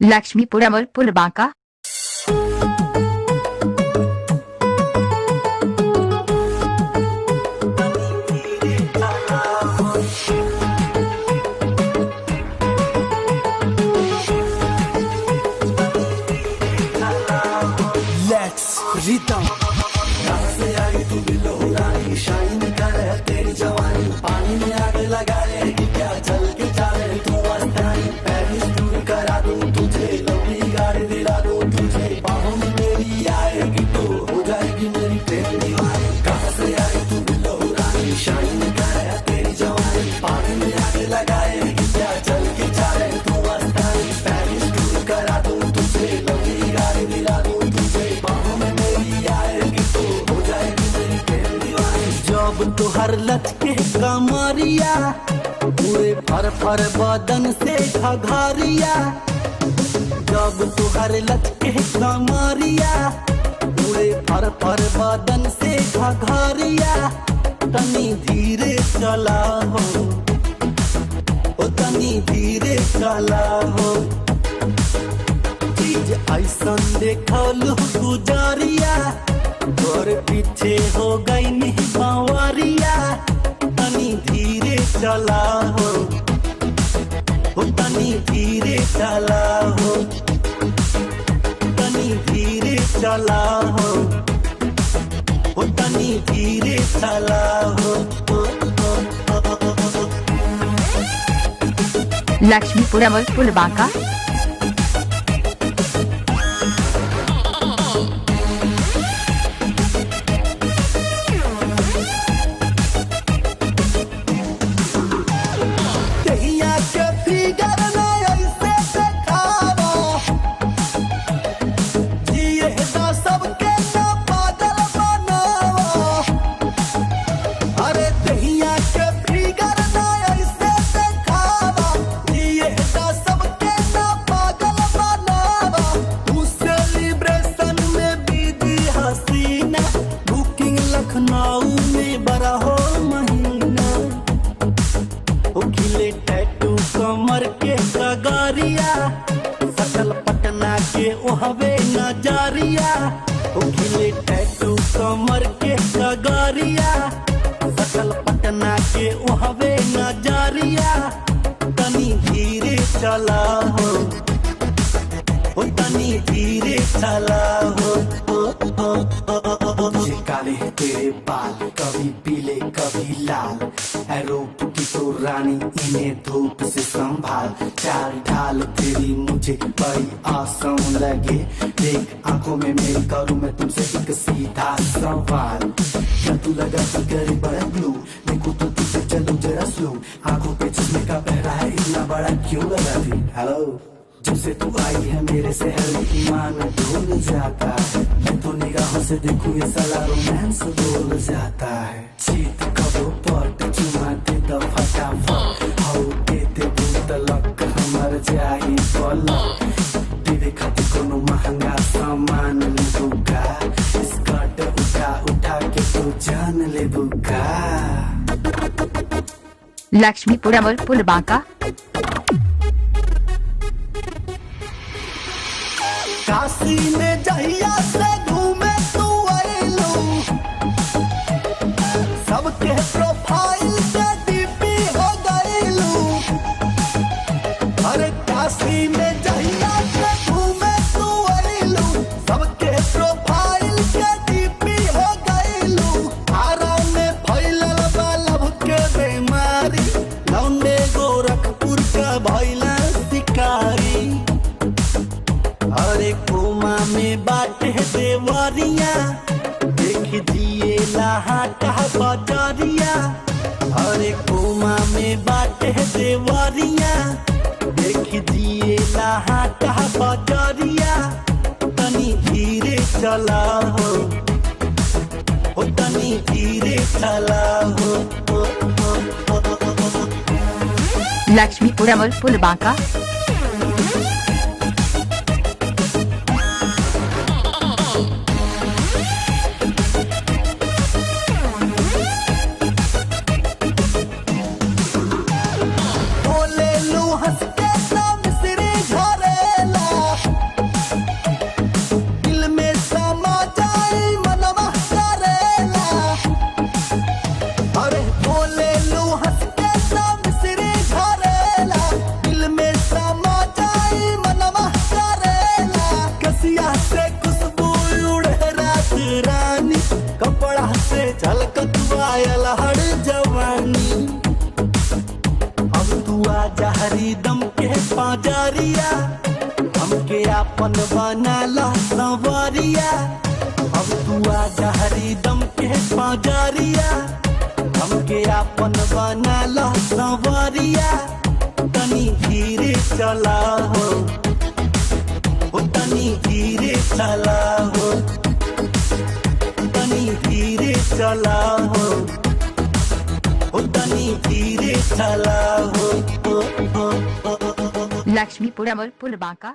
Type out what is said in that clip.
लक्ष्मीपुरम और पुलबांका। रीता कहाँ से आई तू बिलोरानी, शाइन करे तेरी जवानी, पानी में आग लगा रहेगी क्या, चल के जा रहे तू मस्तानी, पेरिस टूर करा दूं तुझे, लंबी गाड़ी दिला दूं तुझे, बाहों में मेरी आएगी तो हो जाएगी मेरी प्रेम दीवानी। कहाँ से आई तू बिलोरानी, शाइन करे तेरी जवानी, पानी में आग लगाएगी क्या, चल के जा रहे तू मस्तानी, पेरिस टूर करा दूं तुझे, लंबी गाड़ी दिला दूं तुझे, बाहों में जब तुहर लचके कमरिया, पूरे फर फर बदन से घघरिया, जब तुहर लचके कमरिया, पूरे फर फर बदन से घघरिया, तनी धीरे चला हो, ओ तनी धीरे चला हो, चीज ऐसन देखलू गुजरिया, तोर पीछे हो गई नहीं बावरिया, तनी धीरे चला हो, तनी धीरे चला हो, तनी धीरे चला हो, तनी धीरे चला हो। लक्ष्मीपुरम और पुलबांका। सकल पटना के ओहवे नजरिया, खिले टैटू कमर के कगरिया, सकल पटना के ओहवे नजरिया, तनी धीरे चला हो, तनी धीरे चला हो। तुझे काले तेरे बाल, कभी पीले कभी लाल, है रूप की तो रानी इन्हें धूप से संभाल, चाल ढाल तेरी मुझे बड़ी आसान लगे, देख आंखों में मेरी करूँ मैं तुमसे एक सीधा सवाल, क्या तू लगा तू करे बड़ा ब्लू, देखो तो तुझे चलूं जरा स्लो, आंखों पे चश्मे का पहरा है इतना बड़ा क्यों लगा दी। हेलो, जब से तू आई है मेरे शहर में ईमान ढूंढ जाता है, मैं तो निगाहों से देखूं ये साला रोमांस बोल जाता है, चीत कबो पट चुमा दे द फटाफट, हाउ दे दे तलक हमर जाई पलक, तेरे खातिर कोनो महंगा सामान लेबुका, स्कर्ट उठा उठा के तो जान लेबुका। लक्ष्मीपुरम और पुलबांका। काशी में जहिया से घूमे तू आइलू, सबके प्रोफाइल से डीपी हो गइलू, अरे काशी में जहिया से घूमे तू आइलू, सबके प्रोफाइल से डीपी हो गइलू, आरा में फैलल बा लव के बीमारी, लौंडे गोरखपुर का भइला शिकारी, अरे कोमा में बाटे देवरिया, देख दिए लाहाटा बजरिया, अरे कोमा में बाटे देवरिया, देख दिए लाहाटा बजरिया, तनी धीरे चला हो, तनी धीरे चला हो। लक्ष्मीपुरम और पुलबांका। बोले लू हंस के मिसरी झरेला, नजरिया हमके आपन बना ला संवरिया अब तू आजा हरिदम के पजरिया हमके आपन बना ला संवरिया तनी धीरे चला हो तनी धीरे चला हो तनी धीरे चला हो तनी धीरे चला हो लक्ष्मीपुरम और पुलबांका